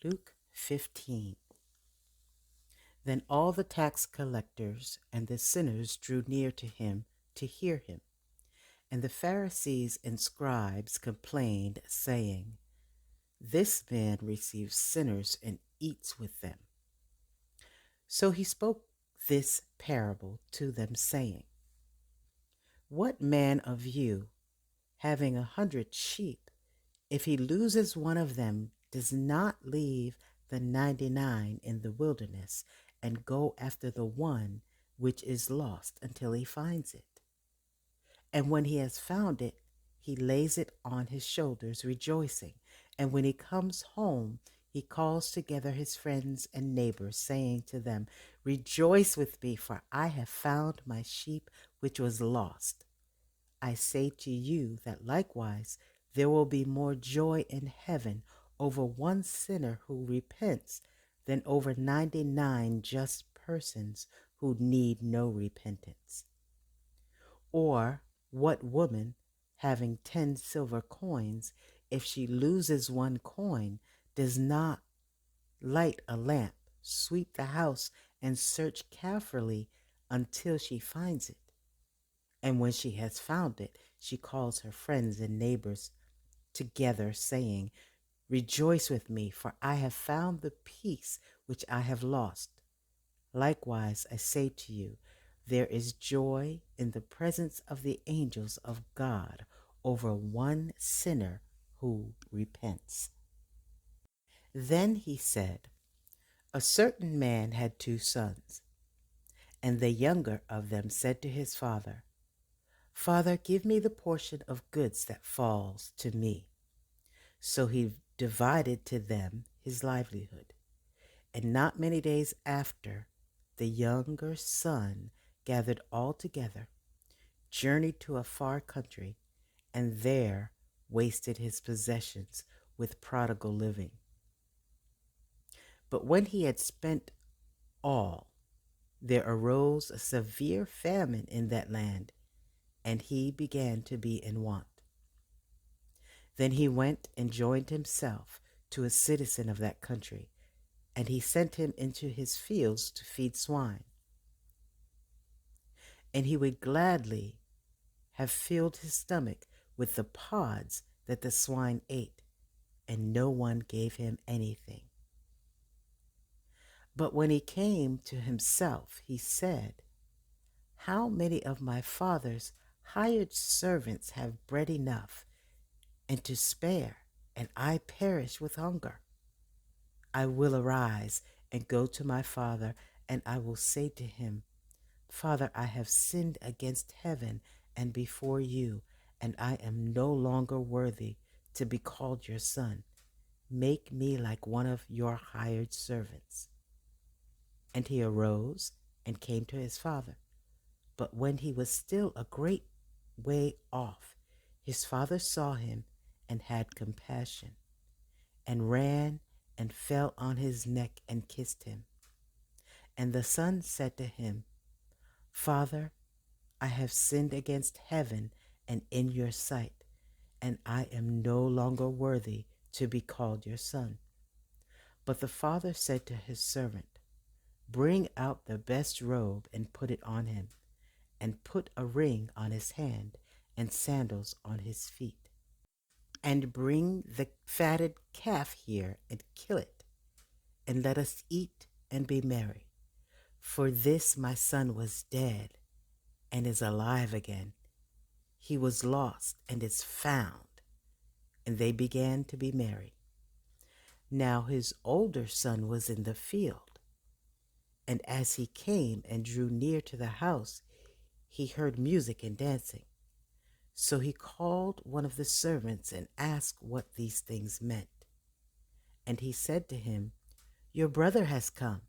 Luke 15. Then all the tax collectors and the sinners drew near to him to hear him. And the Pharisees and scribes complained, saying, "This man receives sinners and eats with them." So he spoke this parable to them, saying, "What man of you, having 100 sheep, if he loses one of them, does not leave the 99 in the wilderness and go after the one which is lost until he finds it? And when he has found it, he lays it on his shoulders, rejoicing. And when he comes home, he calls together his friends and neighbors, saying to them, 'Rejoice with me, for I have found my sheep which was lost.' I say to you that likewise there will be more joy in heaven over one sinner who repents than over 99 just persons who need no repentance. Or what woman, having 10 silver coins, if she loses one coin, does not light a lamp, sweep the house, and search carefully until she finds it? And when she has found it, she calls her friends and neighbors together, saying, 'Rejoice with me, for I have found the piece which I have lost.' Likewise, I say to you, there is joy in the presence of the angels of God over one sinner who repents." Then he said, "A certain man had 2 sons, and the younger of them said to his father, 'Father, give me the portion of goods that falls to me.' So he divided to them his livelihood. And not many days after, the younger son gathered all together, journeyed to a far country, and there wasted his possessions with prodigal living. But when he had spent all, there arose a severe famine in that land, and he began to be in want. Then he went and joined himself to a citizen of that country, and he sent him into his fields to feed swine. And he would gladly have filled his stomach with the pods that the swine ate, and no one gave him anything. But when he came to himself, he said, 'How many of my father's hired servants have bread enough and to spare, and I perish with hunger? I will arise and go to my father, and I will say to him, Father, I have sinned against heaven and before you, and I am no longer worthy to be called your son. Make me like one of your hired servants.' And he arose and came to his father. But when he was still a great way off, his father saw him and had compassion, and ran and fell on his neck and kissed him. And the son said to him, 'Father, I have sinned against heaven and in your sight, and I am no longer worthy to be called your son.' But the father said to his servant, 'Bring out the best robe and put it on him, and put a ring on his hand and sandals on his feet. And bring the fatted calf here and kill it, and let us eat and be merry. For this my son was dead and is alive again. He was lost and is found.' And they began to be merry. Now his older son was in the field, and as he came and drew near to the house, he heard music and dancing. So he called one of the servants and asked what these things meant. And he said to him, 'Your brother has come,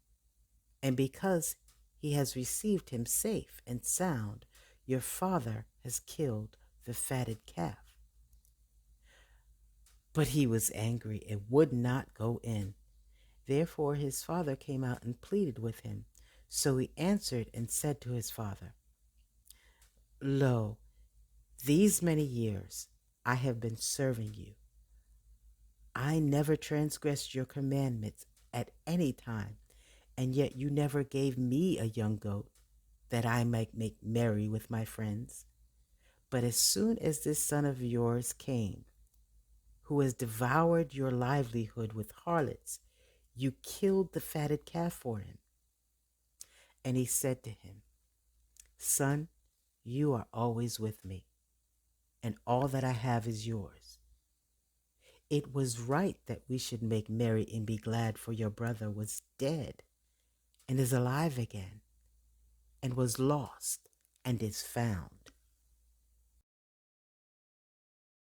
and because he has received him safe and sound, your father has killed the fatted calf.' But he was angry and would not go in. Therefore his father came out and pleaded with him. So he answered and said to his father, 'Lo, these many years I have been serving you. I never transgressed your commandments at any time, and yet you never gave me a young goat that I might make merry with my friends. But as soon as this son of yours came, who has devoured your livelihood with harlots, you killed the fatted calf for him. And he said to him, Son, you are always with me, and all that I have is yours. It was right that we should make merry and be glad, for your brother was dead and is alive again, and was lost and is found.